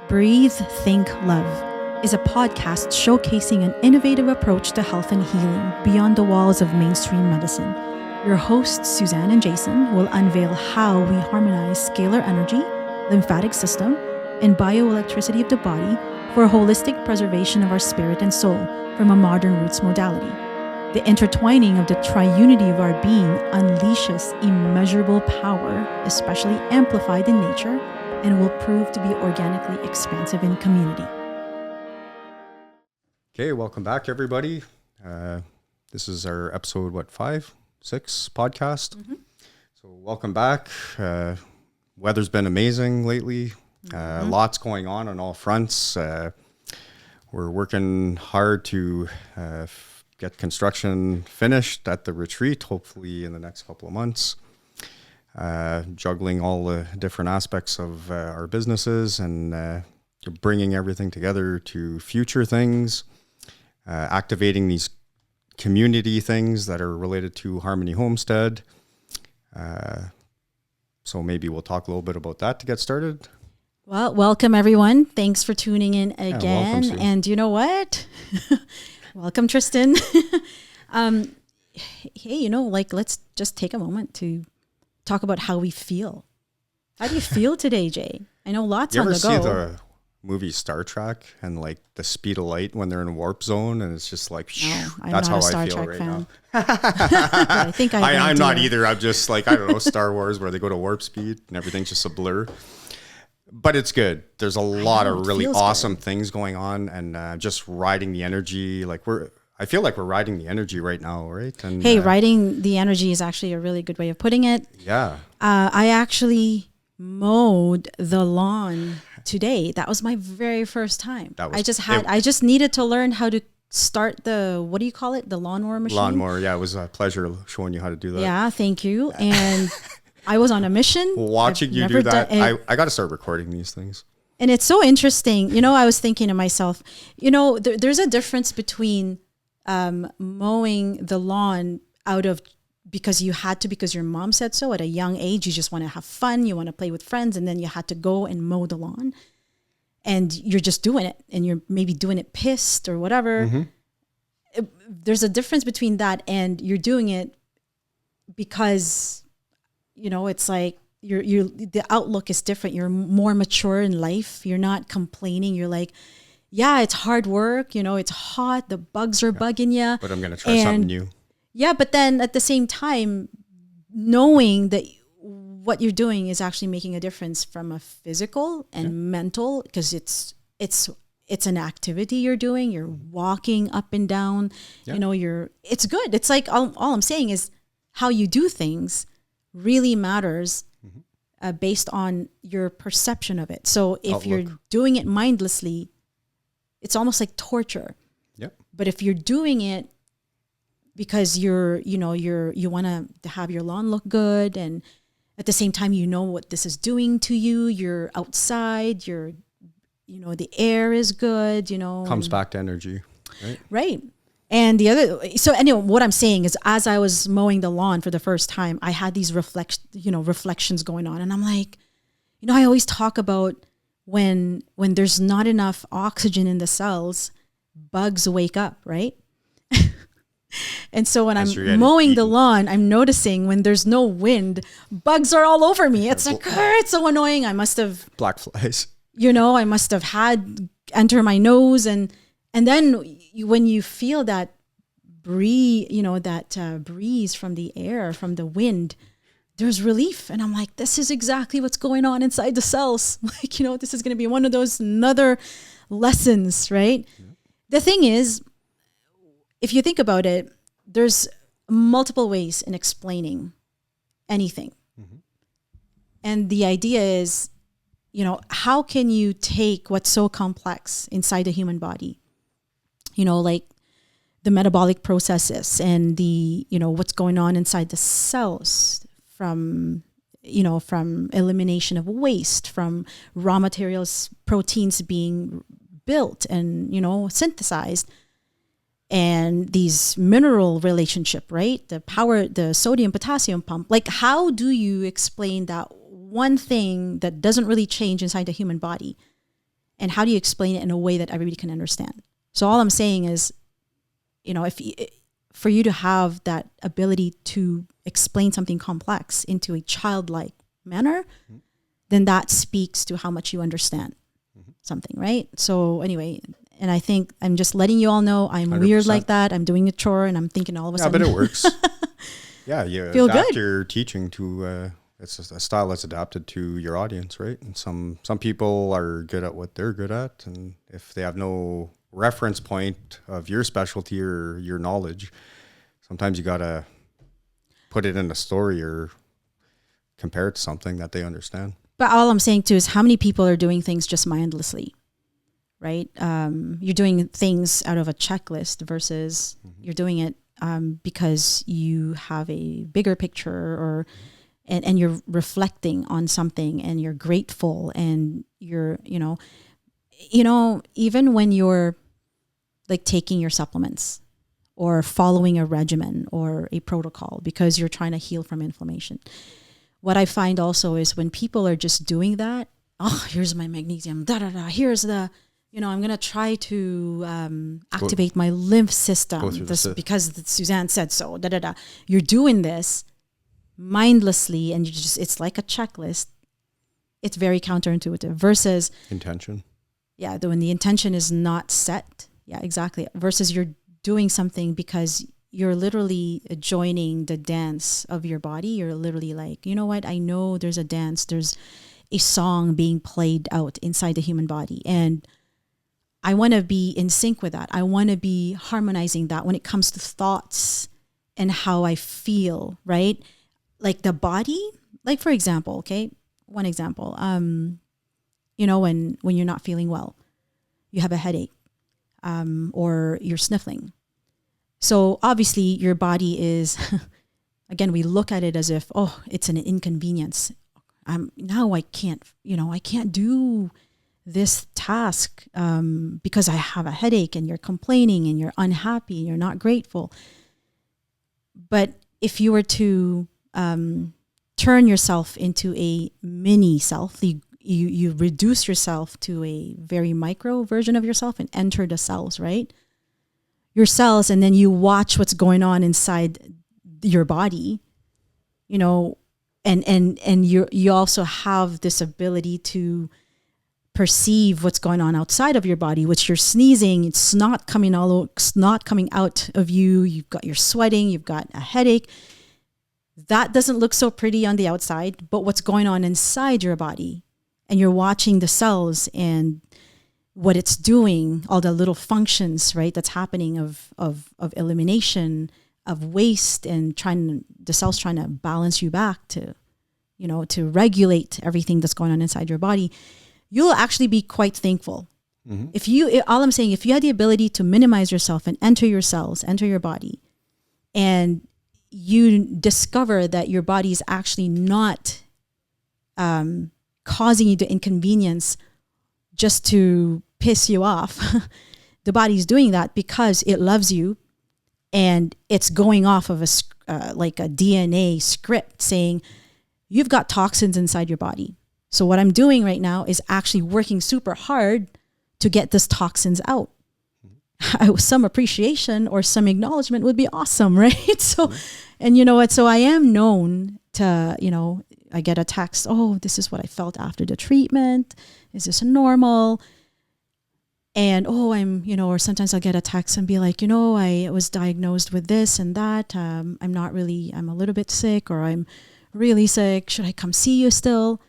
Breathe, Think, Love is a podcast showcasing an innovative approach to health and healing beyond the walls of mainstream medicine. Your hosts, Suzanne and Jason, will unveil how we harmonize scalar energy, lymphatic system, and bioelectricity of the body for a holistic preservation of our spirit and soul from a modern roots modality. The intertwining of the triunity of our being unleashes immeasurable power, especially amplified in nature, and will prove to be organically expansive in community. Okay, welcome back, everybody. This is our episode, 5, 6 podcast. Mm-hmm. So welcome back. Weather's been amazing lately. Lots going on all fronts. We're working hard to get construction finished at the retreat, hopefully in the next couple of months. Juggling all the different aspects of our businesses and bringing everything together to future things, activating these community things that are related to Harmony Homestead. So maybe we'll talk a little bit about that to get started. Well, welcome everyone. Thanks for tuning in again. Welcome, and you know what? Welcome, Tristan. Hey, let's just take a moment to talk about how we feel. How do you feel today, Jay? I know lots on the go. You ever see the movie Star Trek and like the speed of light when they're in a warp zone and it's just like, that's how I feel right now. I think I'm not either. I'm just like, I don't know, Star Wars where they go to warp speed and everything's just a blur. But it's good. There's a lot of really awesome things going on and just riding the energy. I feel like we're riding the energy right now, right? And riding the energy is actually a really good way of putting it. Yeah. I actually mowed the lawn today. That was my very first time. I just needed to learn how to start the, what do you call it? The lawnmower machine? Lawnmower, yeah. It was a pleasure showing you how to do that. Yeah, thank you. And I was on a mission. Watching you do that, I got to start recording these things. And it's so interesting. I was thinking to myself, there's a difference between mowing the lawn because your mom said so at a young age. You just want to have fun, you want to play with friends, and then you had to go and mow the lawn and you're just doing it and you're maybe doing it pissed or whatever. Mm-hmm. There's a difference between that and you're doing it because it's like the outlook is different. You're more mature in life. You're not complaining. You're like, yeah, it's hard work. It's hot. The bugs are bugging you. But I'm going to try something new. Yeah, but then at the same time, knowing that what you're doing is actually making a difference from a physical and mental, because it's an activity you're doing. You're walking up and down. Yeah. It's good. It's like all I'm saying is how you do things really matters based on your perception of it. So if you're doing it mindlessly, it's almost like torture. Yep. But if you're doing it because you want to have your lawn look good, and at the same time, what this is doing to you, you're outside, the air is good, Comes back to energy, right? Right. And what I'm saying is, as I was mowing the lawn for the first time, I had these reflections going on. And I'm like, I always talk about when there's not enough oxygen in the cells, bugs wake up, right? And so when I'm mowing the lawn, I'm noticing when there's no wind, bugs are all over me. It's like, it's so annoying. I must have black flies. I must have had enter my nose, and then when you feel that breeze, breeze from the air, from the wind, there's relief. And I'm like, this is exactly what's going on inside the cells. This is going to be one of those another lessons, right? Yeah. The thing is, if you think about it, there's multiple ways in explaining anything. Mm-hmm. And the idea is, how can you take what's so complex inside the human body? Like the metabolic processes and the, what's going on inside the cells from elimination of waste, from raw materials, proteins being built and, synthesized, and these mineral relationship, right? The sodium, potassium pump. Like, how do you explain that one thing that doesn't really change inside the human body And how do you explain it in a way that everybody can understand? So all I'm saying is, for you to have that ability to explain something complex into a childlike manner, then that speaks to how much you understand something, right? So anyway, and I think I'm just letting you all know I'm 100%. Weird like that. I'm doing a chore and I'm thinking all of a sudden. Yeah, but it works. Yeah, you feel adapt good. your teaching to, it's a style that's adapted to your audience, right? And some people are good at what they're good at. And if they have no reference point of your specialty or your knowledge, sometimes you got to put it in a story or compare it to something that they understand. But all I'm saying too is how many people are doing things just mindlessly, right? You're doing things out of a checklist versus you're doing it because you have a bigger picture or and you're reflecting on something and you're grateful and you're, even when you're like taking your supplements or following a regimen or a protocol because you're trying to heal from inflammation. What I find also is when people are just doing that, here's my magnesium, here's the, I'm going to try to activate my lymph system because Suzanne said so, You're doing this mindlessly and it's like a checklist. It's very counterintuitive versus intention. Yeah, when the intention is not set. Yeah, exactly. Versus you're doing something because you're literally joining the dance of your body. You're literally like, you know what? I know there's a dance. There's a song being played out inside the human body. And I want to be in sync with that. I want to be harmonizing that when it comes to thoughts and how I feel, right? Like the body, like for example, okay, one example, when you're not feeling well, you have a headache, or you're sniffling. So obviously your body is, again, we look at it as if, it's an inconvenience. Now I can't do this task because I have a headache, and you're complaining and you're unhappy and you're not grateful. But if you were to turn yourself into a mini self, you reduce yourself to a very micro version of yourself and enter the cells, right? Your cells, and then you watch what's going on inside your body, and you also have this ability to perceive what's going on outside of your body, which you're sneezing, it's not coming out of you, you're sweating, you've got a headache. That doesn't look so pretty on the outside, but what's going on inside your body, and you're watching the cells and what it's doing, all the little functions, right, that's happening of elimination of waste, and the cells trying to balance you back to regulate everything that's going on inside your body. You'll actually be quite thankful. All I'm saying, if you had the ability to minimize yourself and enter your cells, enter your body, and you discover that your body is actually not causing you to inconvenience just to piss you off. The body's doing that because it loves you, and it's going off of like a DNA script saying, you've got toxins inside your body. So what I'm doing right now is actually working super hard to get these toxins out. Some appreciation or some acknowledgement would be awesome, right? So, and you know what? So I am known to, I get a text, this is what I felt after the treatment. Is this normal? And, or sometimes I'll get a text and be like, I was diagnosed with this and that. I'm a little bit sick, or I'm really sick. Should I come see you still?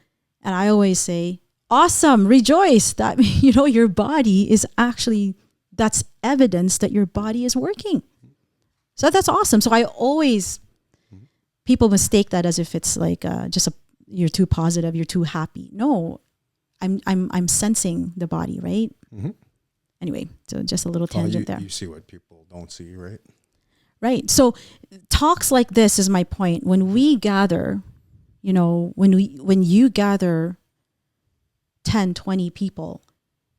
And I always say, awesome, rejoice that, your body is actually, that's evidence that your body is working. So that's awesome. So I always, people mistake that as if it's like you're too positive, you're too happy. No, I'm sensing the body, right? Mm-hmm. Anyway, so just a little tangent there. You see what people don't see, right? Right. So talks like this is my point. When we gather, when you gather 10, 20 people,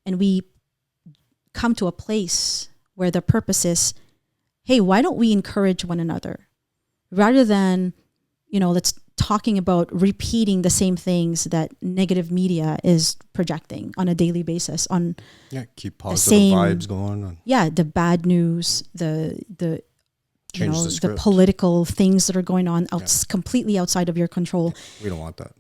and we come to a place where the purpose is, hey, why don't we encourage one another rather than, let's talking about repeating the same things that negative media is projecting on a daily basis on keep positive vibes going. The bad news, the Change the script. The political things that are going on completely outside of your control. We don't want that.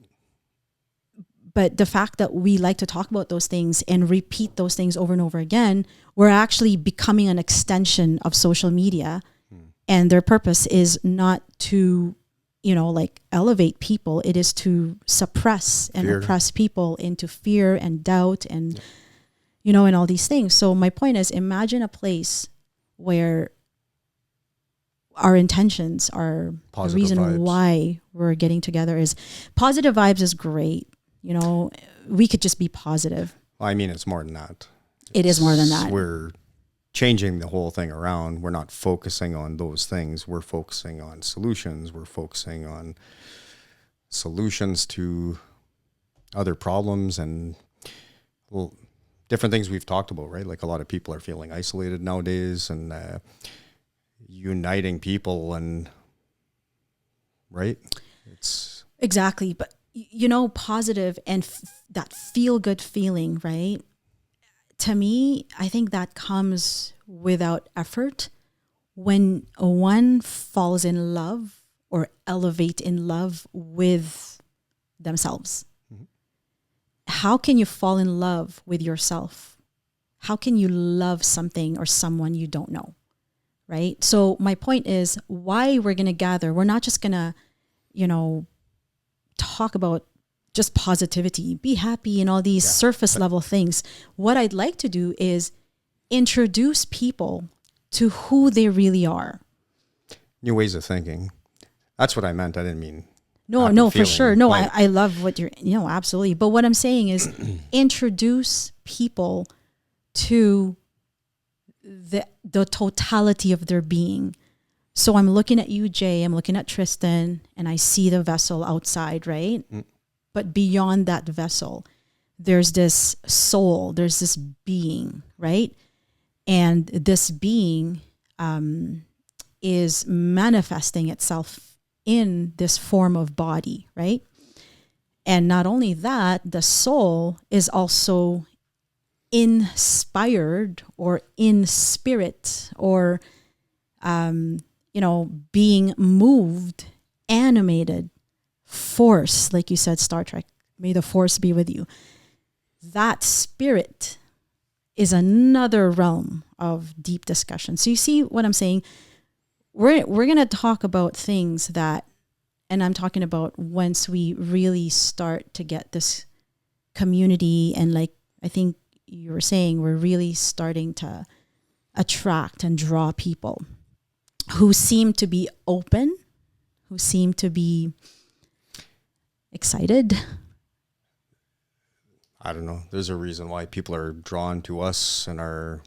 But the fact that we like to talk about those things and repeat those things over and over again, we're actually becoming an extension of social media. And their purpose is not to, elevate people. It is to suppress and oppress people into fear and doubt and, and all these things. So my point is, imagine a place where our intentions are positive the reason vibes. Why we're getting together is positive vibes is great. We could just be positive. Well, I mean, it's more than that. It is more than that. We're changing the whole thing around. We're not focusing on those things. We're focusing on solutions. We're focusing on solutions to other problems and different things we've talked about, right? Like a lot of people are feeling isolated nowadays and uniting people and right? It's exactly. But positive and that feel good feeling, right? To me, I think that comes without effort when one falls in love or elevate in love with themselves. Mm-hmm. How can you fall in love with yourself? How can you love something or someone you don't know? Right? So my point is why we're going to gather. We're not just going to, talk about just positivity, be happy and all these surface level things. What I'd like to do is introduce people to who they really are. New ways of thinking. That's what I meant. I didn't mean. No, for sure. No, I love what you're, absolutely. But what I'm saying is introduce people to the totality of their being. So I'm looking at you, Jay, I'm looking at Tristan, and I see the vessel outside, right? Mm. But beyond that vessel, there's this soul, there's this being, right? And this being is manifesting itself in this form of body, right? And not only that, the soul is also inspired or in spirit or, being moved, animated, force, like you said, Star Trek, may the force be with you. That spirit is another realm of deep discussion. So you see what I'm saying? We're going to talk about things that, and I'm talking about once we really start to get this community and like I think you were saying, we're really starting to attract and draw people who seem to be open, who seem to be excited. I don't know. There's a reason why people are drawn to us and our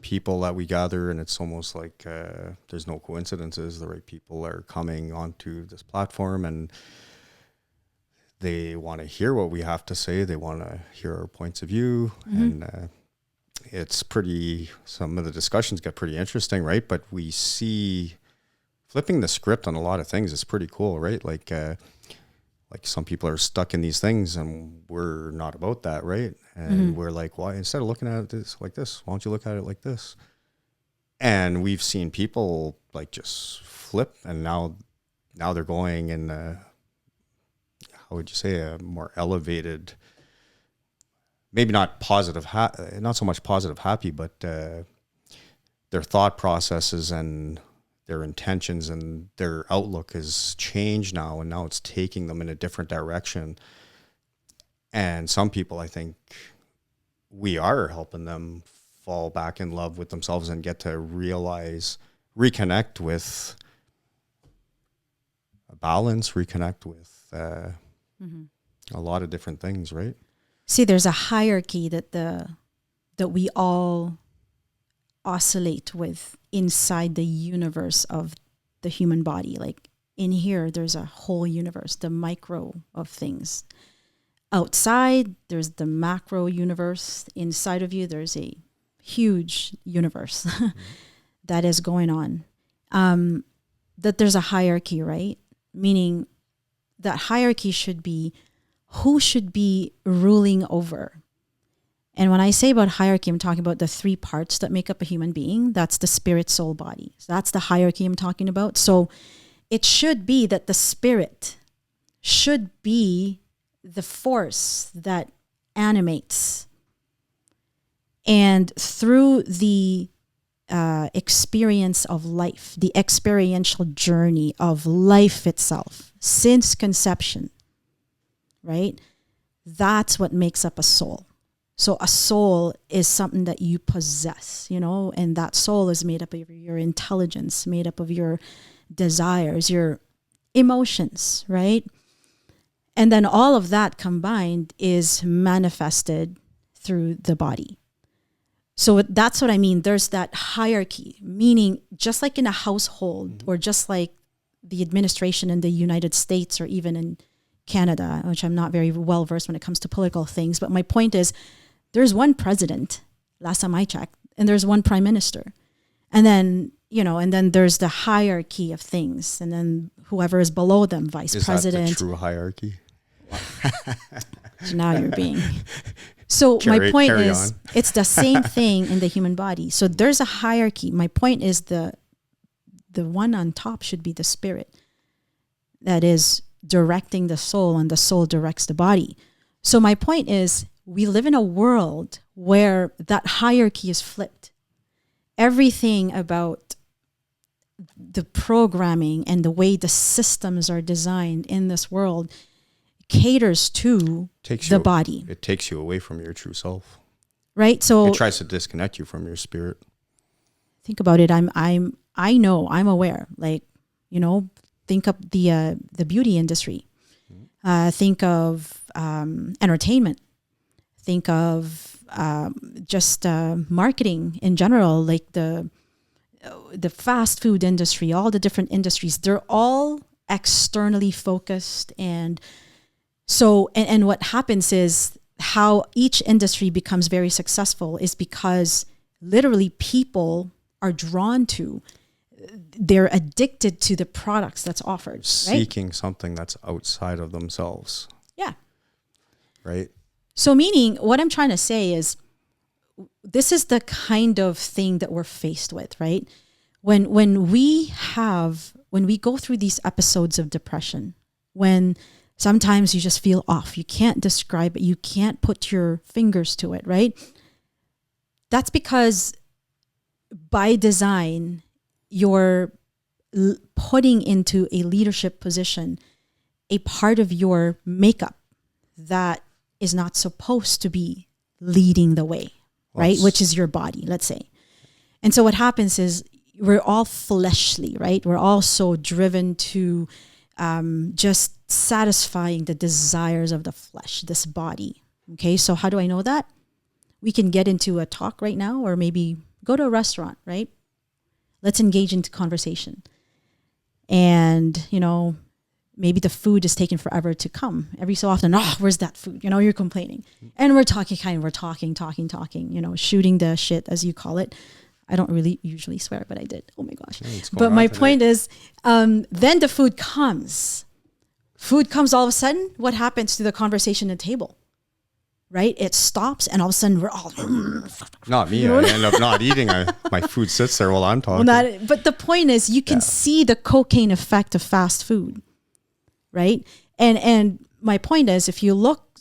people that we gather, and it's almost like there's no coincidences. The right people are coming onto this platform and they want to hear what we have to say. They want to hear our points of view. Mm-hmm. And it's some of the discussions get pretty interesting, right? But we see flipping the script on a lot of things is pretty cool, right? Like some people are stuck in these things and we're not about that, right? And we're like, why, instead of looking at it like this, why don't you look at it like this? And we've seen people like just flip and now they're going in, how would you say, a more elevated, maybe not positive, not so much positive happy, but their thought processes and their intentions and their outlook has changed now, and now it's taking them in a different direction. And some people, I think, we are helping them fall back in love with themselves and get to reconnect with a balance, reconnect with a lot of different things, right? See, there's a hierarchy that we all oscillate with inside the universe of the human body. Like in here, there's a whole universe, the micro of things. Outside, there's the macro universe. Inside of you, there's a huge universe that is going on. That there's a hierarchy, right? Meaning that hierarchy should be who should be ruling over. And when I say about hierarchy, I'm talking about the three parts that make up a human being. That's the spirit, soul, body. So that's the hierarchy I'm talking about. So it should be that the spirit should be the force that animates. And through the experience of life, the experiential journey of life itself, since conception, right? That's what makes up a soul. So a soul is something that you possess, you know, and that soul is made up of your intelligence, made up of your desires, your emotions, right? And then all of that combined is manifested through the body. So that's what I mean. There's that hierarchy, meaning just like in a household or just like the administration in the United States or even in Canada, which I'm not very well versed when it comes to political things. But my point is, there's one president, last time I checked, and there's one prime minister. And then, you know, and then there's the hierarchy of things. And then whoever is below them, vice president. Is that the true hierarchy? So now you're being... So my point is, it's the same thing in the human body. So there's a hierarchy. My point is the one on top should be the spirit that is directing the soul, and the soul directs the body. So my point is, we live in a world where that hierarchy is flipped. Everything about the programming and the way the systems are designed in this world caters to the body. It takes you away from your true self. Right? So it tries to disconnect you from your spirit. Think about it. I'm aware. Like, you know, think of the beauty industry. Think of entertainment. Think of just marketing in general, like the fast food industry, all the different industries. They're all externally focused, and so, and what happens is how each industry becomes very successful is because literally people are drawn to, they're addicted to the products that's offered. Seeking right? Something that's outside of themselves. Yeah. Right? So meaning what I'm trying to say is this is the kind of thing that we're faced with, right? When we go through these episodes of depression, when sometimes you just feel off. You can't describe it. You can't put your fingers to it, right? That's because by design, you're putting into a leadership position a part of your makeup that is not supposed to be leading the way, right? Which is your body, let's say. And so what happens is we're all fleshly, right? We're all so driven to just satisfying the desires of the flesh, this body. Okay, so how do I know that? We can get into a talk right now, or maybe go to a restaurant, right? Let's engage into conversation. And, you know, maybe the food is taking forever to come. Every so often, where's that food? You know, you're complaining. And we're talking, you know, shooting the shit, as you call it. I don't really usually swear, but I did. Oh my gosh. But my point is, then the food comes. Food comes all of a sudden. What happens to the conversation at the table? Right? It stops, and all of a sudden we're all... Not me. I end up not eating. My food sits there while I'm talking. But the point is, you can see the cocaine effect of fast food. Right? And my point is, if you look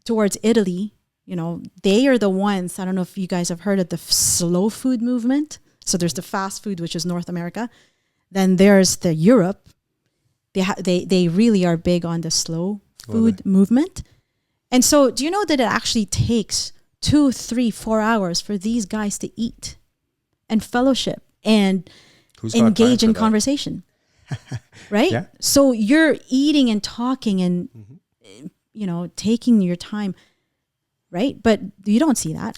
towards Italy, you know, they are the ones, I don't know if you guys have heard of the slow food movement. So there's the fast food, which is North America. Then there's the Europe. They really are big on the slow food movement. And so do you know that it actually takes 2, 3, 4 hours for these guys to eat and fellowship and engage in conversation? Right? Yeah. So you're eating and talking and, you know, taking your time. Right? But you don't see that.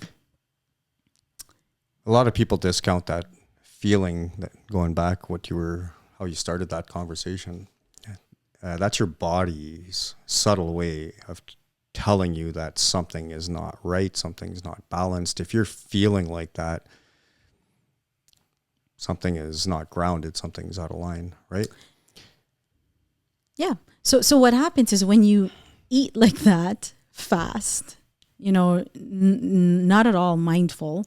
A lot of people discount that feeling, that going back how you started that conversation. That's your body's subtle way of telling you that something is not right, something's not balanced. If you're feeling like that, something is not grounded, something's out of line, right? Yeah. So what happens is when you eat like that fast, not at all mindful,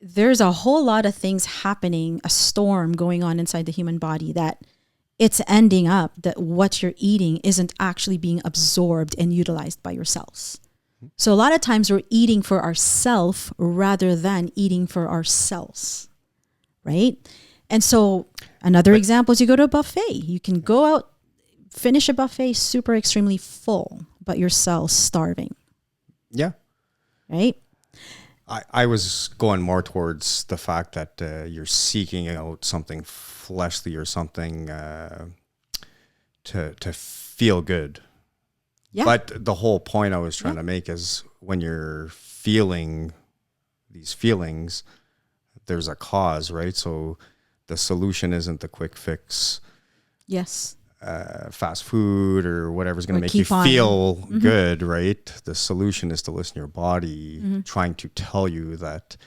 there's a whole lot of things happening, a storm going on inside the human body, that it's ending up that what you're eating isn't actually being absorbed and utilized by your cells. So a lot of times we're eating for ourself rather than eating for our cells, right? And so another example is you go to a buffet. You can go out, finish a buffet super extremely full, but your cell's starving. Yeah. Right? I was going more towards the fact that you're seeking out something fleshly or something to feel good. Yeah. But the whole point I was trying to make is when you're feeling these feelings, there's a cause, right? So the solution isn't the quick fix. Yes. Fast food or whatever's going to make you on. feel good, right? The solution is to listen to your body trying to tell you that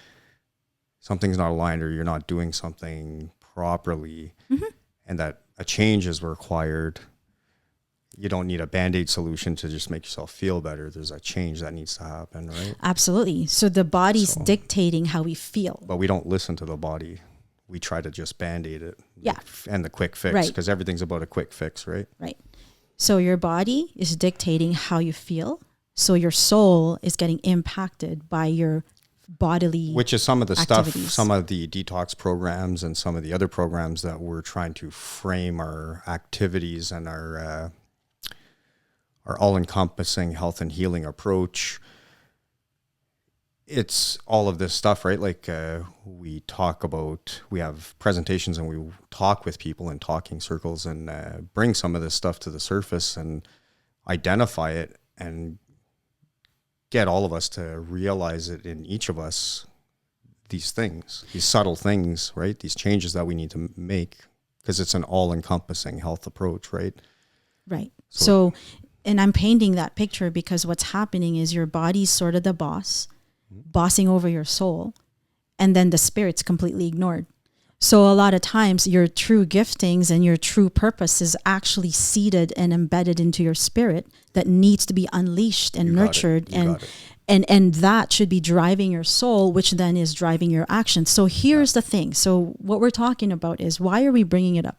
something's not aligned or you're not doing something properly and that a change is required. You don't need a Band-Aid solution to just make yourself feel better. There's a change that needs to happen, right? Absolutely. So the body's dictating how we feel. But we don't listen to the body. We try to just Band-Aid it. Yeah. And the quick fix, because everything's about a quick fix, right? Right. So your body is dictating how you feel. So your soul is getting impacted by your bodily Which is some of the activities. stuff, some of the detox programs and some of the other programs that we're trying to frame our activities and our all-encompassing health and healing approach. It's all of this stuff, right? Like we have presentations and we talk with people in talking circles and bring some of this stuff to the surface and identify it and get all of us to realize it in each of us, these things, these subtle things, right? These changes that we need to make because it's an all-encompassing health approach, right? Right. So, and I'm painting that picture because what's happening is your body's sort of the bossing over your soul, and then the spirit's completely ignored. So a lot of times your true giftings and your true purpose is actually seated and embedded into your spirit that needs to be unleashed and nurtured, and that should be driving your soul, which then is driving your action. So here's the thing. So what we're talking about is, why are we bringing it up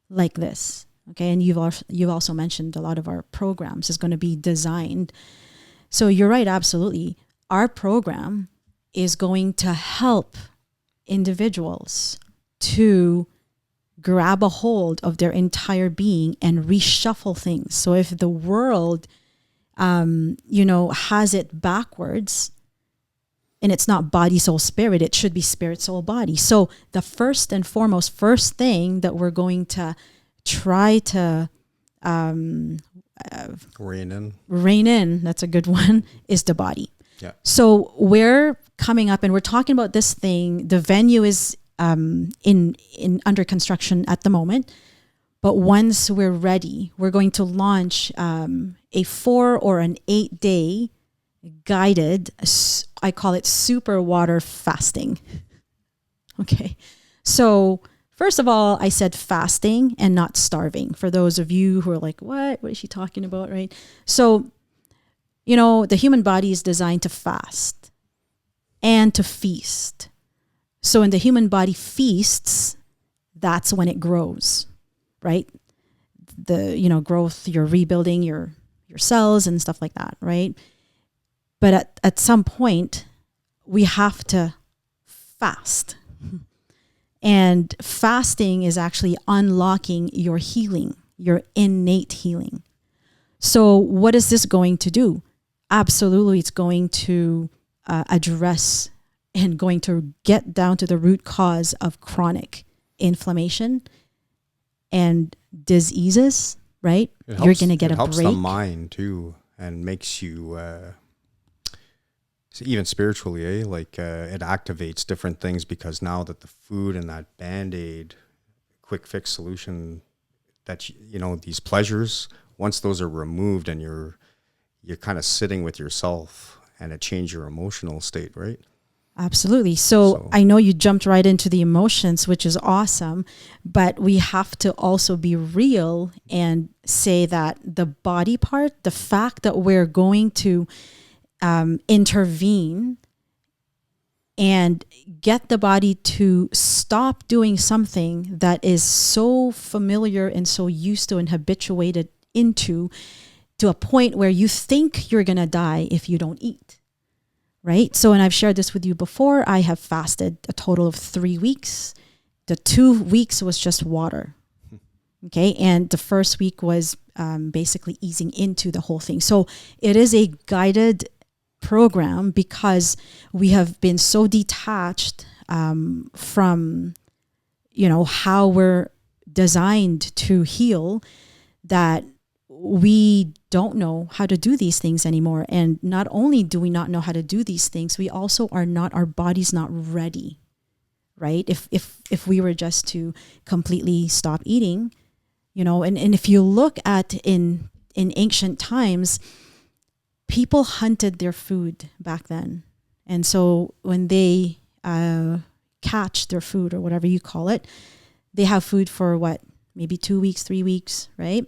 like this? Okay. And you've also mentioned a lot of our programs is going to be designed. So you're right. Absolutely. Our program is going to help individuals to grab a hold of their entire being and reshuffle things. So if the world, has it backwards and it's not body, soul, spirit, it should be spirit, soul, body. So the first thing that we're going to try to rein in, that's a good one, is the body. Yeah. So we're coming up and we're talking about this thing. The venue is in under construction at the moment, but once we're ready, we're going to launch a 4 or an 8 day guided, I call it super water fasting. Okay. So first of all, I said fasting and not starving. For those of you who are like, what is she talking about? Right. So, the human body is designed to fast and to feast. So when the human body feasts, that's when it grows, right? The, growth, you're rebuilding your cells and stuff like that, right? But at some point, we have to fast. And fasting is actually unlocking your healing, your innate healing. So what is this going to do? Absolutely, it's going to address and going to get down to the root cause of chronic inflammation and diseases, right? You're going to get a break. It helps the mind too and makes you, even spiritually, it activates different things because now that the food and that Band-Aid quick fix solution, that, these pleasures, once those are removed and you're kind of sitting with yourself and it changes your emotional state, right? Absolutely. So I know you jumped right into the emotions, which is awesome, but we have to also be real and say that the body part, the fact that we're going to intervene and get the body to stop doing something that is so familiar and so used to and habituated into, to a point where you think you're going to die if you don't eat. Right? So, and I've shared this with you before, I have fasted a total of 3 weeks. The 2 weeks was just water. Okay. And the first week was basically easing into the whole thing. So it is a guided program because we have been so detached from, how we're designed to heal, that we don't know how to do these things anymore. And not only do we not know how to do these things, we also our body's not ready, right? If we were just to completely stop eating, and if you look at in ancient times, people hunted their food back then. And so when they catch their food, or whatever you call it, they have food for maybe 2 weeks, 3 weeks, right?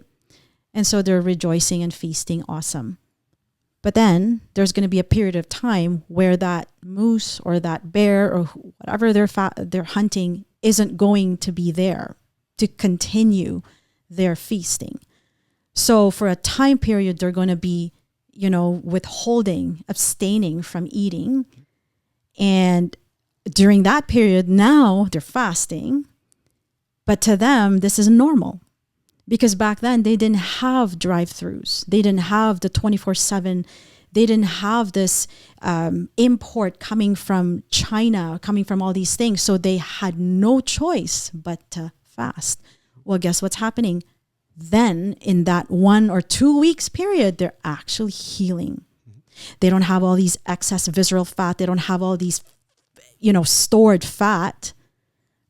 And so they're rejoicing and feasting. Awesome. But then there's going to be a period of time where that moose or that bear or whatever they're hunting isn't going to be there to continue their feasting. So for a time period, they're going to be, withholding, abstaining from eating. And during that period, now they're fasting. But to them, this is normal. Because back then they didn't have drive-thrus. They didn't have the 24/7. They didn't have this import coming from China, coming from all these things. So they had no choice but to fast. Well, guess what's happening? Then in that 1 or 2 weeks period, they're actually healing. They don't have all these excess visceral fat. They don't have all these, stored fat,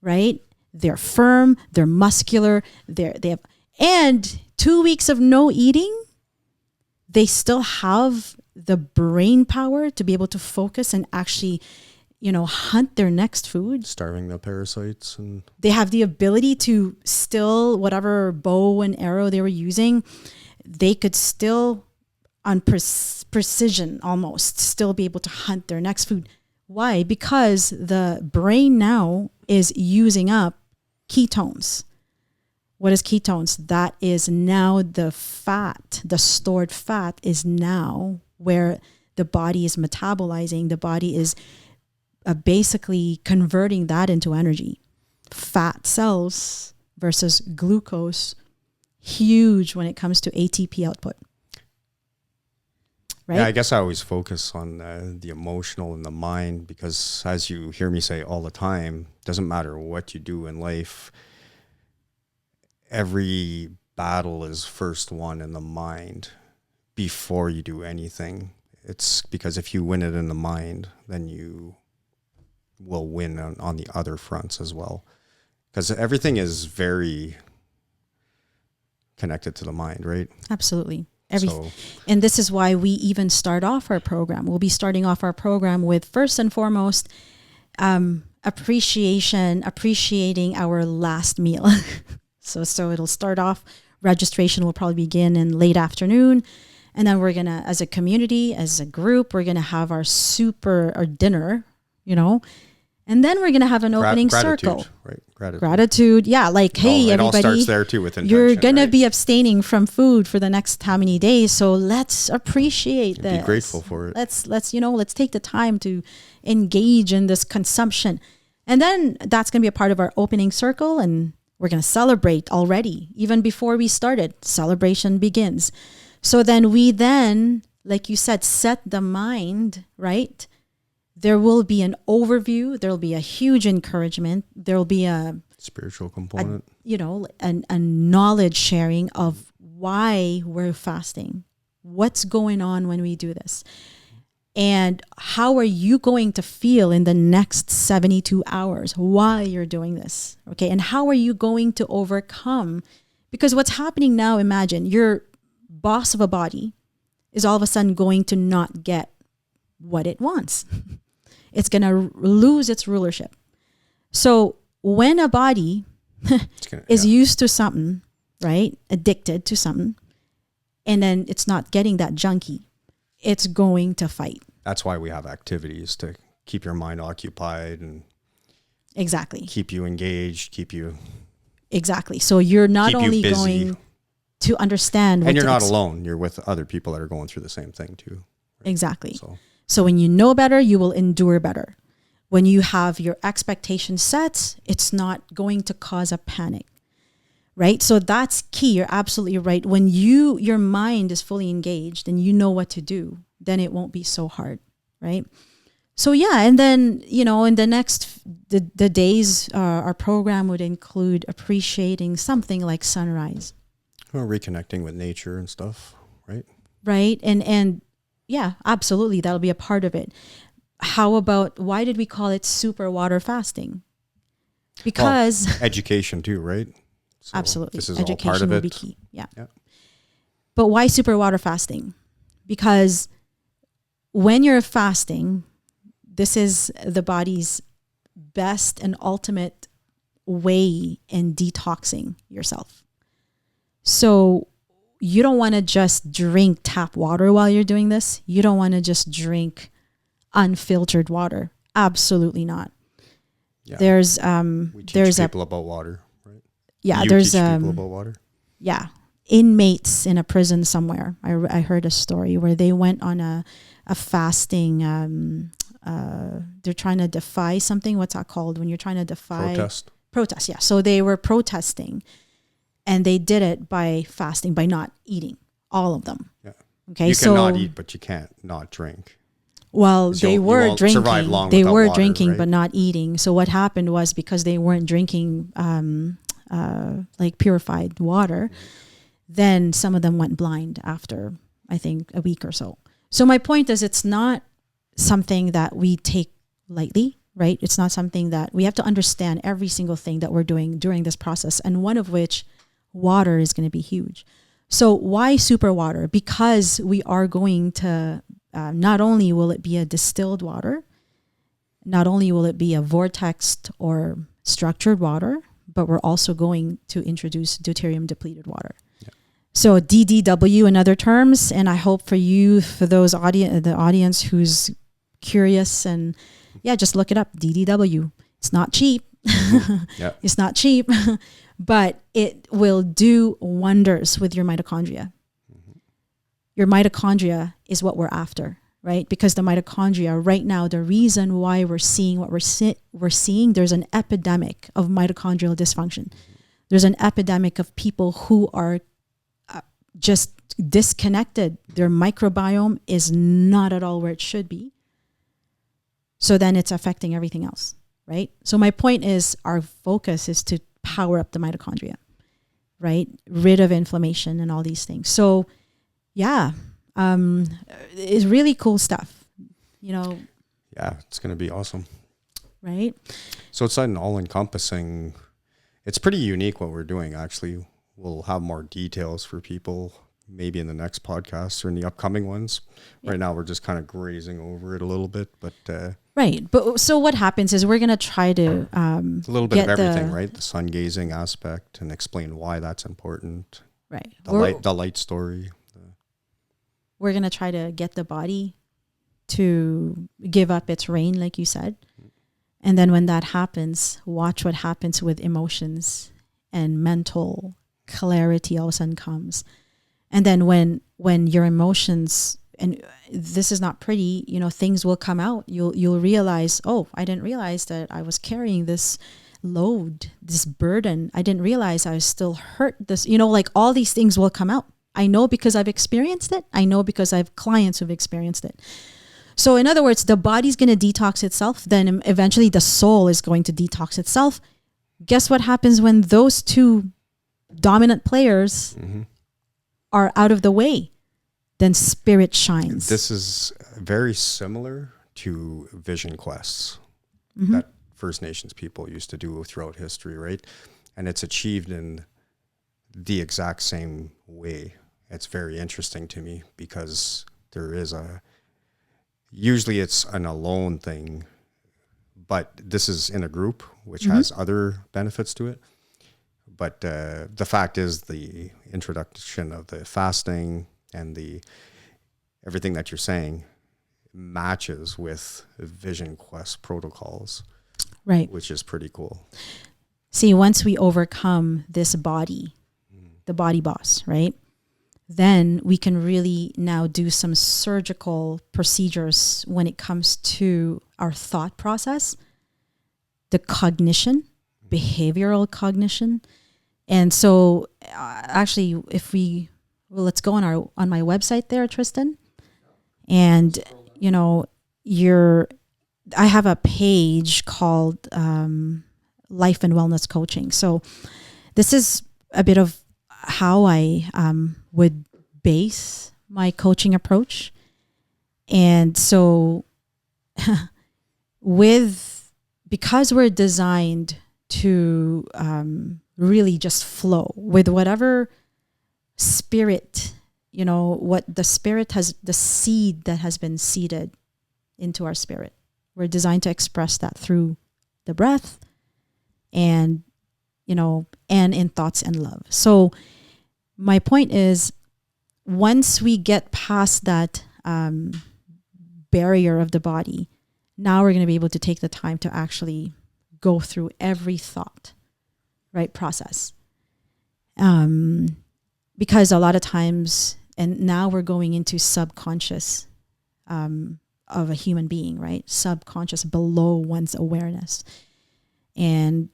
right? They're firm. They're muscular. They have. And 2 weeks of no eating, they still have the brain power to be able to focus and actually, hunt their next food. Starving the parasites. And they have the ability to still, whatever bow and arrow they were using, they could still, on precision almost, still be able to hunt their next food. Why? Because the brain now is using up ketones. What is ketones? That is now the fat, the stored fat is now where the body is metabolizing. The body is basically converting that into energy. Fat cells versus glucose, huge when it comes to ATP output. Right? Yeah, I guess I always focus on the emotional and the mind, because as you hear me say all the time, doesn't matter what you do in life, every battle is first won in the mind before you do anything. It's because if you win it in the mind, then you will win on the other fronts as well. Because everything is very connected to the mind, right? Absolutely. And this is why we even start off our program. We'll be starting off our program with, first and foremost, appreciating our last meal. So it'll start off, registration will probably begin in late afternoon. And then we're going to, as a community, as a group, we're going to have our dinner, and then we're going to have an opening circle. Right? Gratitude. Yeah. Like, hey, it everybody, all starts there too with intention, you're going to right? be abstaining from food for the next how many days. So let's appreciate this. Be grateful for it. Let's take the time to engage in this consumption. And then that's going to be a part of our opening circle. And we're going to celebrate already. Even before we started, celebration begins. So then like you said, set the mind, right? There will be an overview. There will be a huge encouragement. There will be a spiritual component, a knowledge sharing of why we're fasting, what's going on when we do this, and how are you going to feel in the next 72 hours while you're doing this, okay? And how are you going to overcome? Because what's happening now, imagine your boss of a body is all of a sudden going to not get what it wants. It's going to lose its rulership. So when a body is used to something, right, addicted to something, and then it's not getting that junkie, it's going to fight. That's why we have activities to keep your mind occupied and exactly keep you engaged, keep you exactly. So you're not only going to understand, and you're not alone. You're with other people that are going through the same thing too. Right? Exactly. So when you know better, you will endure better. When you have your expectations set, it's not going to cause a panic. Right? So that's key. You're absolutely right. When your mind is fully engaged and you know what to do, then it won't be so hard. Right? So yeah, and then, in the days, our program would include appreciating something like sunrise. Or reconnecting with nature and stuff, right? Right. And yeah, absolutely. That'll be a part of it. How about, why did we call it super water fasting? Because education too, right? So absolutely. This is education all part of will it. be key. Yeah. But why super water fasting? Because when you're fasting, this is the body's best and ultimate way in detoxing yourself. So you don't want to just drink tap water while you're doing this. You don't want to just drink unfiltered water. Absolutely not. Yeah. We teach people about water, right? Yeah, teach people about water. Yeah, inmates in a prison somewhere. I heard a story where they went on a fasting. They're trying to defy something. What's that called when you're trying to defy protest? Yeah. So they were protesting, and they did it by fasting, by not eating, all of them. Yeah. Okay. You can not eat, but you can't not drink. Well, they were drinking. They were water, drinking, right? but not eating. So what happened was, because they weren't drinking like purified water, then some of them went blind after, I think, a week or so. So my point is, it's not something that we take lightly, right? It's not something that we have to understand every single thing that we're doing during this process, and one of which, water, is going to be huge. So why super water? Because we are going to, not only will it be a distilled water, not only will it be a vortexed or structured water, but we're also going to introduce deuterium depleted water. Yeah. So DDW in other terms, and I hope for those the audience who's curious, and just look it up, DDW. It's not cheap. Yeah. It's not cheap, but it will do wonders with your mitochondria. Mm-hmm. Your mitochondria is what we're after, right? Because the mitochondria right now, the reason why we're seeing what we're seeing, there's an epidemic of mitochondrial dysfunction. Mm-hmm. There's an epidemic of people who are just disconnected. Their microbiome is not at all where it should be. So then it's affecting everything else, right? So my point is, our focus is to power up the mitochondria, right? Rid of inflammation and all these things. So yeah, it's really cool stuff, Yeah, it's going to be awesome. Right? So it's an all-encompassing, it's pretty unique what we're doing, actually. We'll have more details for people maybe in the next podcast or in the upcoming ones. Yeah. Right now, we're just kind of grazing over it a little bit, but... right. But so what happens is, we're going to try to a little bit of everything, right? The sun gazing aspect, and explain why that's important. Right. The light story. We're going to try to get the body to give up its reign, like you said. And then when that happens, watch what happens with emotions and mental clarity all of a sudden comes. And then when your emotions, and this is not pretty, things will come out. You'll realize, oh, I didn't realize that I was carrying this load, this burden. I didn't realize I was still hurt. This, like all these things will come out. I know because I've experienced it. I know because I have clients who've experienced it. So in other words, the body's going to detox itself. Then eventually the soul is going to detox itself. Guess what happens when those two dominant players are out of the way? Then spirit shines. This is very similar to vision quests that First Nations people used to do throughout history, right? And it's achieved in the exact same way. It's very interesting to me because there is usually it's an alone thing but this is in a group, which has other benefits to it. But the fact is the introduction of the fasting and the everything that you're saying matches with Vision Quest protocols, right? Which is pretty cool. See, once we overcome this body, the body boss, right? Then we can really now do some surgical procedures when it comes to our thought process, the cognition, behavioral cognition. And so actually, if let's go on my website there, Tristan. And, you know, I have a page called Life and Wellness Coaching. So this is a bit of how I would base my coaching approach. And so because we're designed to really just flow with whatever spirit, you know, what the spirit has, the seed that has been seeded into our spirit. We're designed to express that through the breath and, you know, and in thoughts and love. So my point is, once we get past that barrier of the body, now we're going to be able to take the time to actually go through every thought, right, process. Because a lot of times, and now we're going into subconscious of a human being, right? Subconscious, below one's awareness. And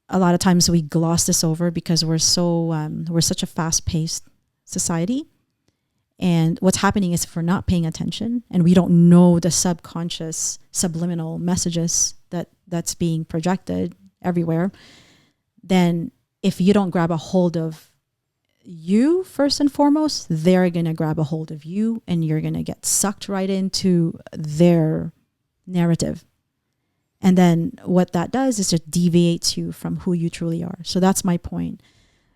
a lot of times we gloss this over because we're such a fast-paced society. And what's happening is, if we're not paying attention and we don't know the subconscious subliminal messages that's being projected everywhere, then if you don't grab a hold of you first and foremost, they're going to grab a hold of you and you're going to get sucked right into their narrative. And then what that does is it deviates you from who you truly are. So that's my point.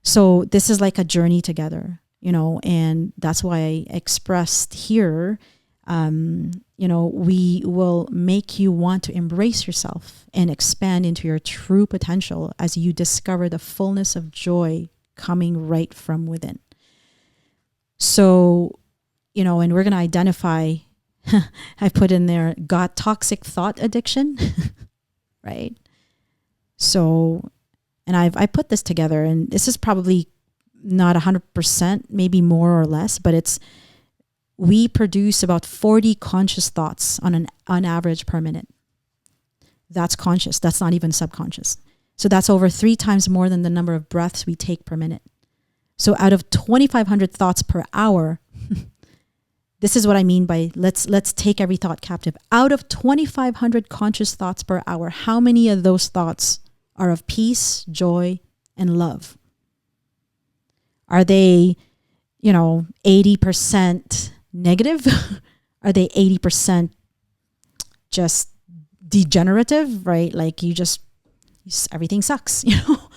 So this is like a journey together, you know, and that's why I expressed here, you know, we will make you want to embrace yourself and expand into your true potential as you discover the fullness of joy coming right from within. So, you know, and we're going to identify, I put in there, got toxic thought addiction, right? So, and I put this together, and this is probably not 100%, maybe more or less, but we produce about 40 conscious thoughts on average per minute. That's conscious. That's not even subconscious. So that's over 3 times more than the number of breaths we take per minute. So out of 2,500 thoughts per hour, this is what I mean by let's take every thought captive. Out of 2,500 conscious thoughts per hour, how many of those thoughts are of peace, joy, and love? Are they, you know, 80% negative? Are they 80% just degenerative, right? Like everything sucks, you know?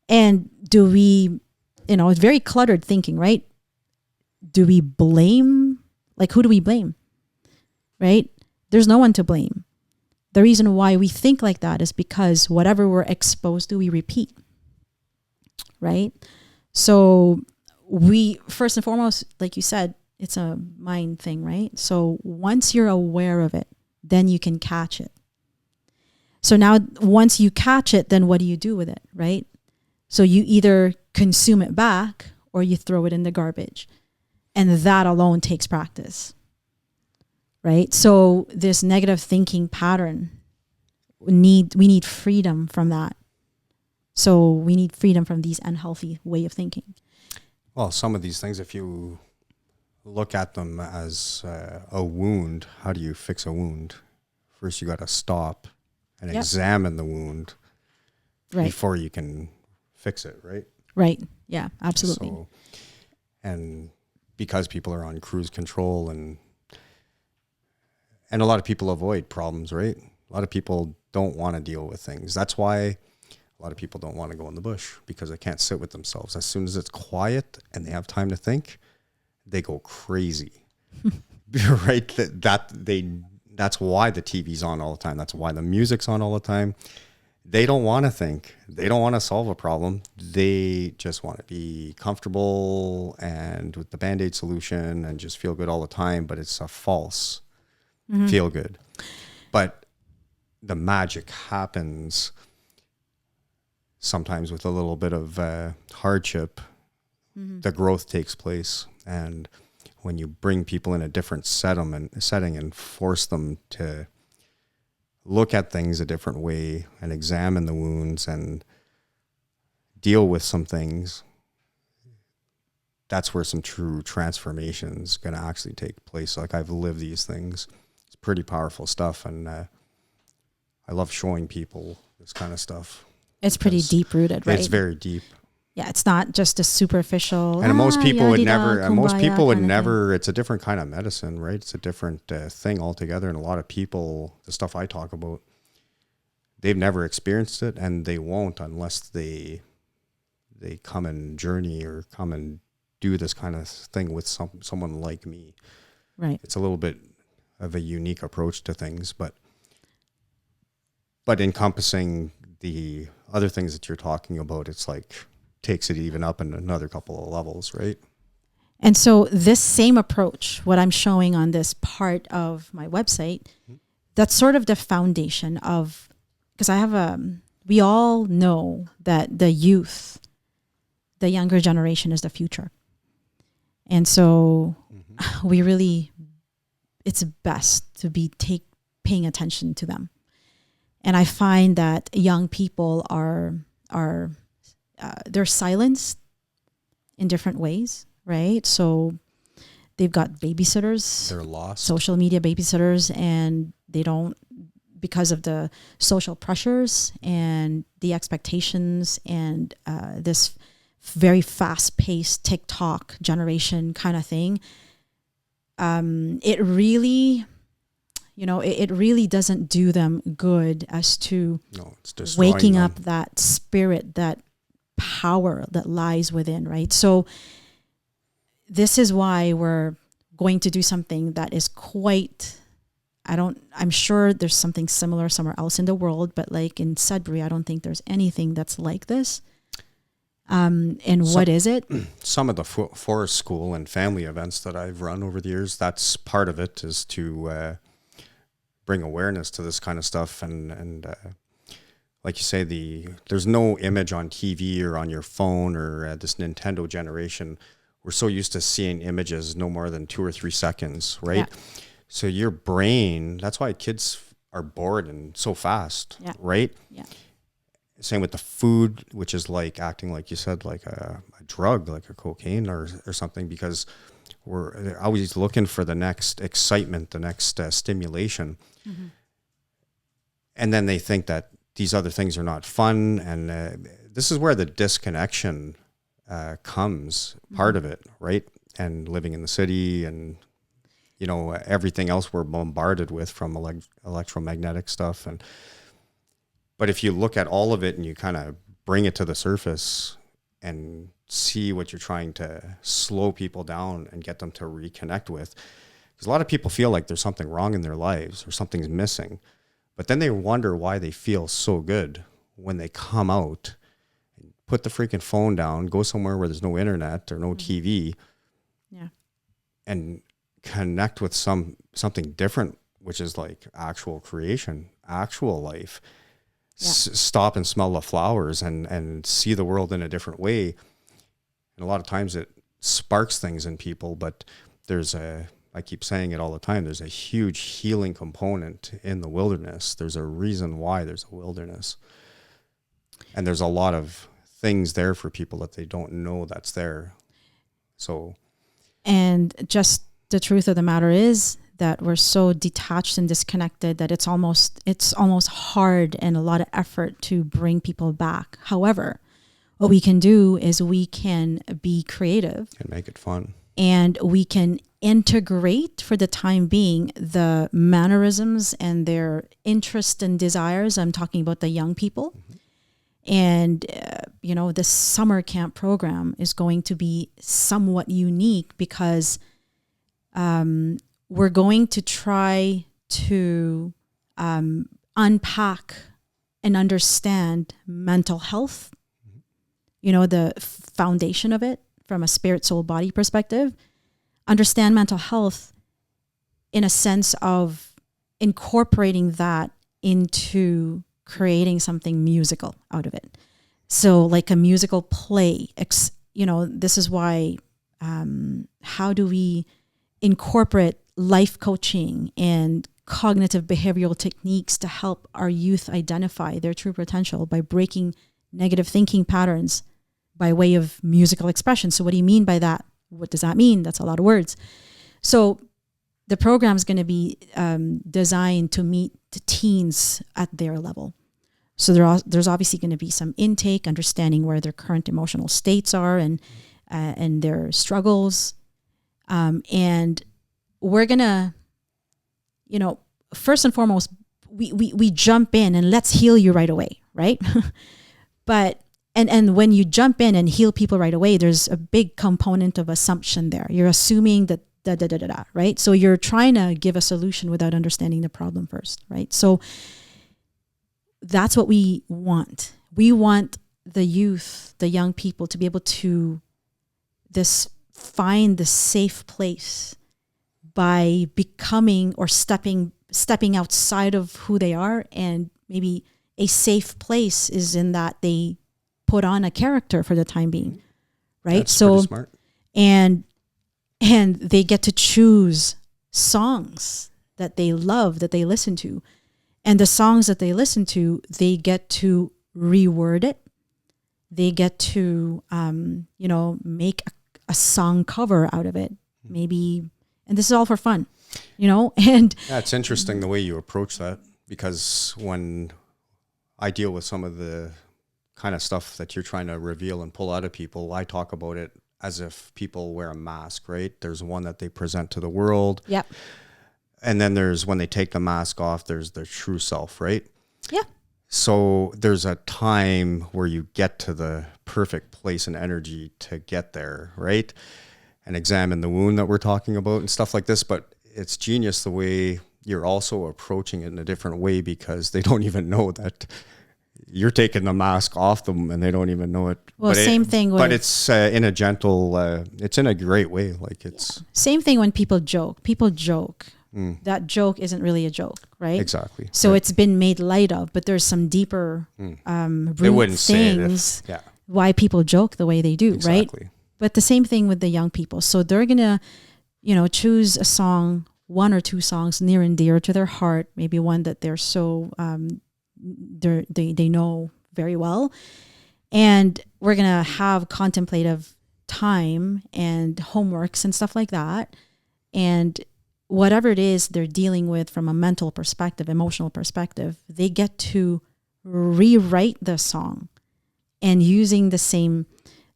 And do we, you know, it's very cluttered thinking, right? Do we blame? Like, who do we blame? Right? There's no one to blame. The reason why we think like that is because whatever we're exposed to, we repeat. Right? So we, first and foremost, like you said, it's a mind thing, right? So once you're aware of it, then you can catch it. So now once you catch it, then what do you do with it, right? So you either consume it back or you throw it in the garbage. And that alone takes practice, right? So this negative thinking pattern, we need freedom from that. So we need freedom from these unhealthy way of thinking. Well, some of these things, if you look at them as a wound, how do you fix a wound? First, you got to stop and examine the wound before you can fix it, right? Right. Yeah, absolutely. So, and because people are on cruise control and a lot of people avoid problems, right? A lot of people don't want to deal with things. That's why a lot of people don't want to go in the bush, because they can't sit with themselves. As soon as it's quiet and they have time to think, they go crazy, right? That they that's why the TV's on all the time. That's why the music's on all the time. They don't want to think. They don't want to solve a problem. They just want to be comfortable and with the Band-Aid solution and just feel good all the time. But it's a false feel good. But the magic happens sometimes with a little bit of hardship. The growth takes place. And when you bring people in a different setting and force them to look at things a different way and examine the wounds and deal with some things, that's where some true transformation is going to actually take place. Like, I've lived these things. It's pretty powerful stuff. And I love showing people this kind of stuff. It's pretty deep rooted, right? It's very deep. Yeah, it's not just a superficial. And most people would never. kumbaya Most people would kind of never. thing. It's a different kind of medicine, right? It's a different thing altogether. And a lot of people, the stuff I talk about, they've never experienced it, and they won't unless they come and journey or come and do this kind of thing with someone like me. Right. It's a little bit of a unique approach to things, but encompassing the other things that you're talking about, it's like takes it even up in another couple of levels, right? And so this same approach, what I'm showing on this part of my website, that's sort of the foundation of, because I have we all know that the youth, the younger generation is the future. And so it's best to be paying attention to them. And I find that young people are they're silenced in different ways, right? So they've got babysitters. They're lost. Social media babysitters, and they don't, because of the social pressures and the expectations and this very fast-paced TikTok generation kind of thing. It really... it really doesn't do them good as to it's waking them. up that spirit, that power that lies within, right? So this is why we're going to do something that is quite, I'm sure there's something similar somewhere else in the world, but like in Sudbury, I don't think there's anything that's like this. What is it? Some of the forest school and family events that I've run over the years, that's part of it, is to bring awareness to this kind of stuff. And like you say, there's no image on TV or on your phone or this Nintendo generation. We're so used to seeing images no more than 2 or 3 seconds, right? Yeah. So your brain, that's why kids are bored and so fast, right? Yeah. Same with the food, which is like acting, like you said, like a drug, like a cocaine or something, because we're always looking for the next excitement, the next stimulation. Mm-hmm. And then they think that these other things are not fun. And this is where the disconnection comes, part of it, right? And living in the city and, everything else we're bombarded with from electromagnetic stuff. But if you look at all of it and you kind of bring it to the surface and see what you're trying to slow people down and get them to reconnect with, because a lot of people feel like there's something wrong in their lives or something's missing, but then they wonder why they feel so good when they come out, put the freaking phone down, go somewhere where there's no internet or no TV, and connect with something different, which is like actual creation, actual life. Stop and smell the flowers and see the world in a different way. And a lot of times it sparks things in people, but I keep saying it all the time, there's a huge healing component in the wilderness. There's a reason why there's a wilderness. And there's a lot of things there for people that they don't know that's there. So. And just the truth of the matter is that we're so detached and disconnected that it's almost hard and a lot of effort to bring people back. However, what we can do is we can be creative and make it fun. And we can integrate for the time being the mannerisms and their interests and desires. I'm talking about the young people. Mm-hmm. And, this summer camp program is going to be somewhat unique because we're going to try to unpack and understand mental health, the foundation of it from a spirit, soul, body perspective, understand mental health in a sense of incorporating that into creating something musical out of it. So like a musical play, this is why, how do we incorporate life coaching and cognitive behavioral techniques to help our youth identify their true potential by breaking negative thinking patterns by way of musical expression. So what do you mean by that? What does that mean? That's a lot of words. So the program is going to be designed to meet the teens at their level. So there's obviously going to be some intake, understanding where their current emotional states are and their struggles. And we're going to, first and foremost, we jump in and let's heal you right away, right? But and when you jump in and heal people right away, there's a big component of assumption there. You're assuming that right? So you're trying to give a solution without understanding the problem first, right? So that's what we want. We want the youth, the young people, to be able to find the safe place by becoming or stepping outside of who they are. And maybe a safe place is in that they put on a character for the time being, right? That's pretty smart. And they get to choose songs that they love, that they listen to. And the songs that they listen to, they get to reword it. They get to, make a song cover out of it. Maybe, and this is all for fun, and. Yeah, it's interesting the way you approach that, because when I deal with some of the kind of stuff that you're trying to reveal and pull out of people, I talk about it as if people wear a mask, right? There's one that they present to the world. Yep. And then there's when they take the mask off, there's their true self, right? Yeah. So there's a time where you get to the perfect place and energy to get there, right? And examine the wound that we're talking about and stuff like this. But it's genius the way you're also approaching it in a different way, because they don't even know that you're taking the mask off them and they don't even know it. Well, but same thing. But it's in a gentle, it's in a great way. Like it's. Yeah. Same thing when people joke. People joke. That joke isn't really a joke, right? Exactly. So right. It's been made light of, but there's some deeper they wouldn't things say it why people joke the way they do, exactly. right? But the same thing with the young people. So they're going to, choose a song, one or two songs near and dear to their heart, maybe one that they're so, they know very well. And we're going to have contemplative time and homeworks and stuff like that. And whatever it is they're dealing with from a mental perspective, emotional perspective, they get to rewrite the song and using the same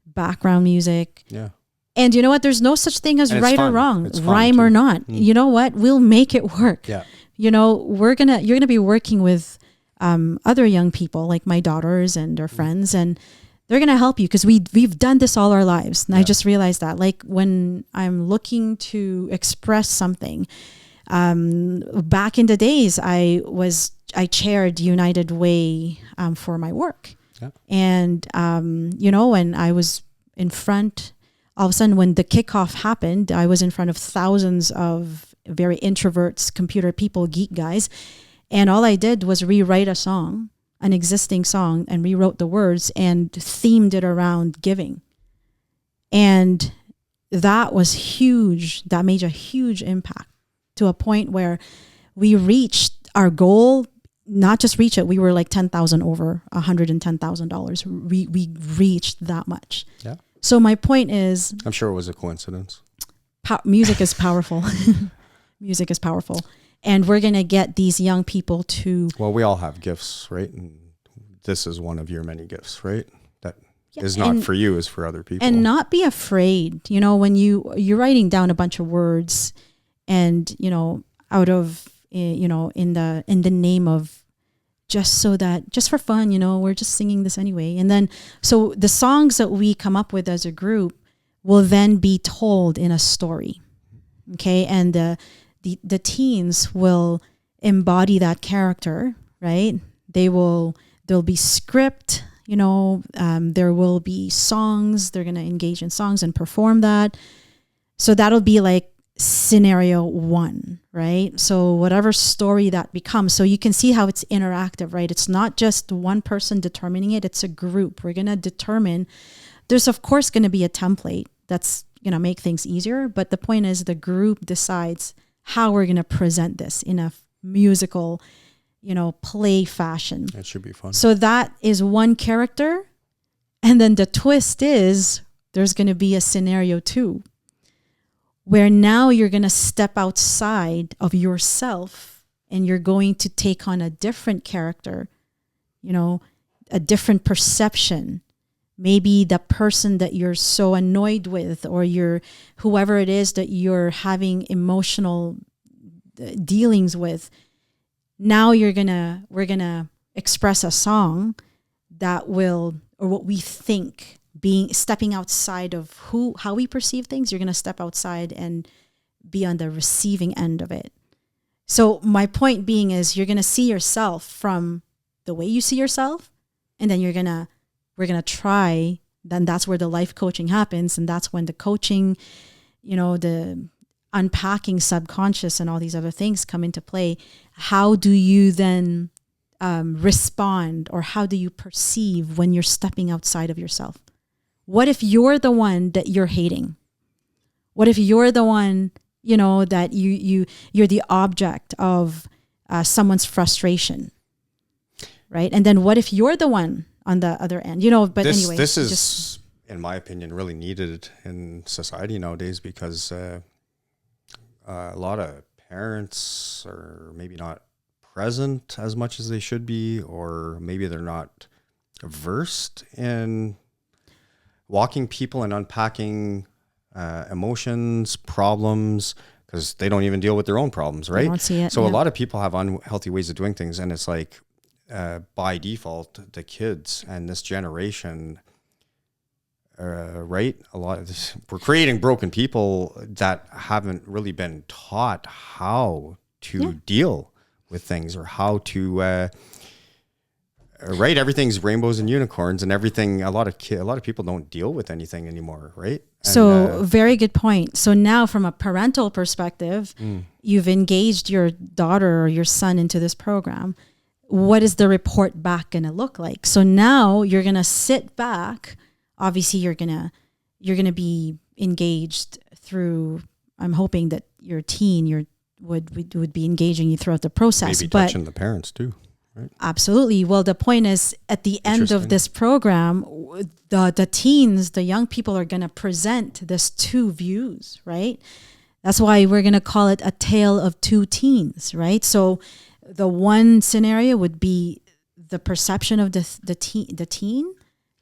background music. Yeah. And you know what? There's no such thing as right or wrong, rhyme or not. You know what? We'll make it work. Yeah. You're going to be working with other young people like my daughters and their friends, and they're going to help you because we've done this all our lives. And I just realized that, like, when I'm looking to express something, back in the days, I chaired United Way for my work. Yeah. And, when I was in front, all of a sudden when the kickoff happened, I was in front of thousands of very introverts, computer people, geek guys. And all I did was rewrite a song, an existing song, and rewrote the words and themed it around giving. And that was huge. That made a huge impact to a point where we reached our goal, not just reach it. We were like 10,000 over $110,000. We reached that much. Yeah. So my point is, I'm sure it was a coincidence. Music is powerful. Music is powerful. And we're going to get these young people to... Well, we all have gifts, right? And this is one of your many gifts, right? That is not for you, is for other people. And not be afraid. When you're writing down a bunch of words and, out of, in the name of just for fun, we're just singing this anyway. And then, so the songs that we come up with as a group will then be told in a story. Okay. And the teens will embody that character, right? There'll be script, there will be songs. They're going to engage in songs and perform that. So that'll be like scenario 1, right? So whatever story that becomes, so you can see how it's interactive, right? It's not just one person determining it. It's a group. We're going to determine, there's of course going to be a template that's going to make things easier. But the point is the group decides how we're going to present this in a musical, play fashion. That should be fun. So that is one character. And then the twist is there's going to be a scenario 2 where now you're going to step outside of yourself and you're going to take on a different character, a different perception. Maybe the person that you're so annoyed with, or whoever it is that you're having emotional dealings with. Now we're gonna express a song that will, or what we think, stepping outside of how we perceive things. You're gonna step outside and be on the receiving end of it. So my point being is you're gonna see yourself from the way you see yourself, and then we're gonna try. Then that's where the life coaching happens, and that's when the coaching, the unpacking subconscious and all these other things come into play. How do you then respond, or how do you perceive when you're stepping outside of yourself? What if you're the one that you're hating? What if you're the one, that you're the object of someone's frustration, right? And then what if you're the one on the other end? But anyway, this is, in my opinion, really needed in society nowadays, because a lot of parents are maybe not present as much as they should be, or maybe they're not versed in walking people and unpacking emotions, problems, because they don't even deal with their own problems, right? They don't see it, so yeah. A lot of people have unhealthy ways of doing things, and it's like by default, the kids and this generation, right? A lot of this, we're creating broken people that haven't really been taught how to deal with things, or how to, right? Everything's rainbows and unicorns and everything. A lot of people don't deal with anything anymore, right? So very good point. So now from a parental perspective, you've engaged your daughter or your son into this program. What is the report back going to look like? So now you're going to sit back. Obviously you're going to be engaged through, I'm hoping that your teen would be engaging you throughout the process. Maybe touching the parents too. Right. Absolutely. Well, the point is, at the end of this program, the teens, the young people are going to present this 2 views, right? That's why we're going to call it a tale of 2 teens, right? So the one scenario would be the perception of the teen,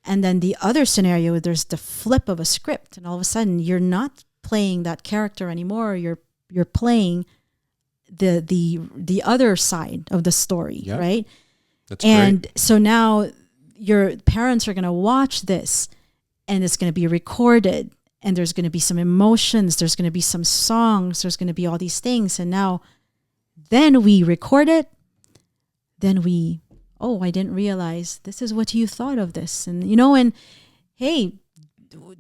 and then the other scenario, there's the flip of a script, and all of a sudden you're not playing that character anymore. You're playing the other side of the story, right? That's and great. So now your parents are going to watch this, and it's going to be recorded, and there's going to be some emotions, there's going to be some songs, there's going to be all these things. And now then we record it, then I didn't realize this is what you thought of this. And and hey,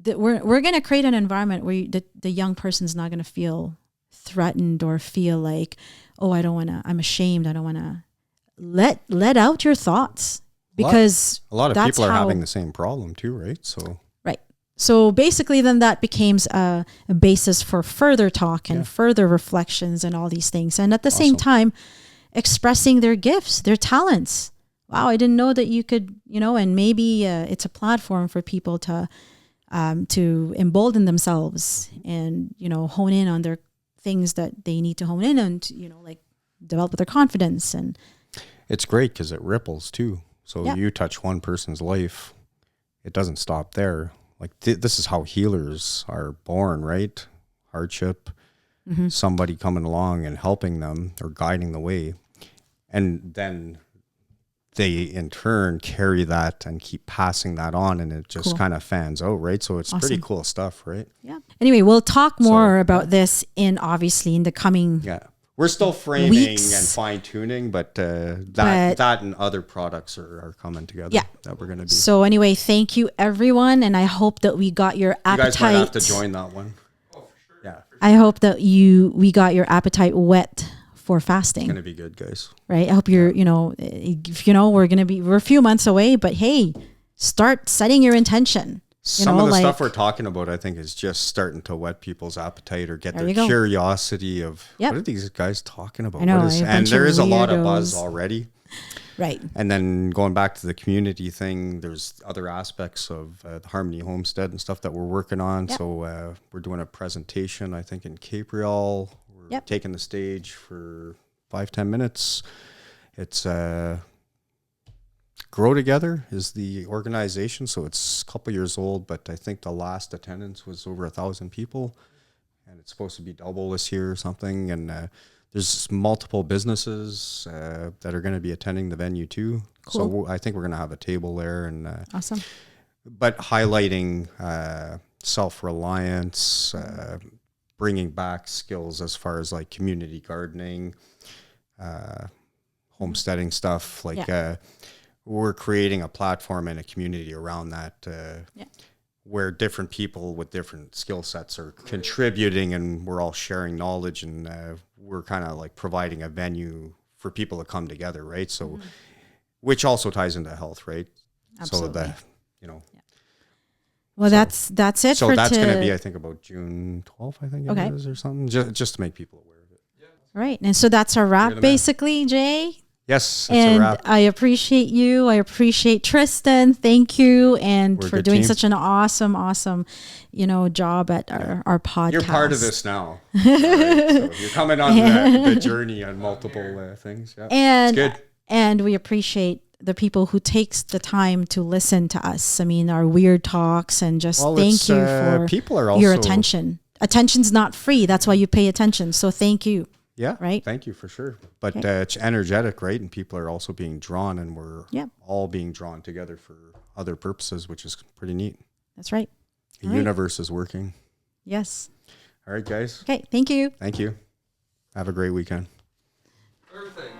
we're going to create an environment where the young person's not going to feel threatened or feel like, I'm ashamed. I don't want to let out your thoughts, because a lot of people are having the same problem too, right? So right. So basically then that becomes a basis for further talk and further reflections and all these things. And at the same time, expressing their gifts, their talents. Wow, I didn't know that you could, and maybe it's a platform for people to embolden themselves and, hone in on their things that they need to hone in on, like develop their confidence. And it's great because it ripples too. So you touch one person's life, it doesn't stop there. Like this is how healers are born, right? Hardship, somebody coming along and helping them or guiding the way. And then they in turn carry that and keep passing that on, and it just kind of fans out, right? So it's pretty cool stuff, right? Yeah. Anyway, we'll talk more about this obviously in the coming we're still framing weeks. and fine tuning, but that and other products are coming together. Yeah. That we're going to be. So anyway, thank you everyone. And I hope that we got your appetite. You guys might have to join that one. Oh, for sure. Yeah. I hope that we got your appetite wet for fasting. It's going to be good, guys. Right. I hope you're, we're a few months away, but hey, start setting your intention. Some of the stuff we're talking about, I think, is just starting to whet people's appetite or get their curiosity of what are these guys talking about? I know, and there is a lot of buzz already. Right. And then going back to the community thing, there's other aspects of the Harmony Homestead and stuff that we're working on. Yep. So we're doing a presentation, I think, in Capriol. We're taking the stage for 5-10 minutes. It's Grow Together is the organization, so it's a couple years old, but I think the last attendance was over 1,000 people, and it's supposed to be double this year or something. And there's multiple businesses that are going to be attending the venue too. Cool. So I think we're going to have a table there, and awesome. But highlighting self-reliance, bringing back skills as far as like community gardening, homesteading stuff like. We're creating a platform and a community around that where different people with different skill sets are contributing, and we're all sharing knowledge, and we're kind of like providing a venue for people to come together, right? So, which also ties into health, right? Absolutely. So well, that's it. So that's going to be, I think, about June 12th, I think it is, or something, just to make people aware of it. Yeah. Right. And so that's our wrap, basically, Jay. Yes, and I appreciate you. I appreciate Tristan. Thank you, and for doing such an awesome, job at our podcast. You're part of this now. Right, so you're coming on the journey on multiple things. Yeah, and it's good. And we appreciate the people who takes the time to listen to us. I mean, our weird talks, and just thank you for people are also, your attention. Attention's not free. That's why you pay attention. So thank you. Yeah. Right. Thank you for sure. But it's energetic, right? And people are also being drawn, and we're all being drawn together for other purposes, which is pretty neat. That's right. The universe is working. Yes. All right, guys. Okay. Thank you. Thank you. Have a great weekend. Perfect.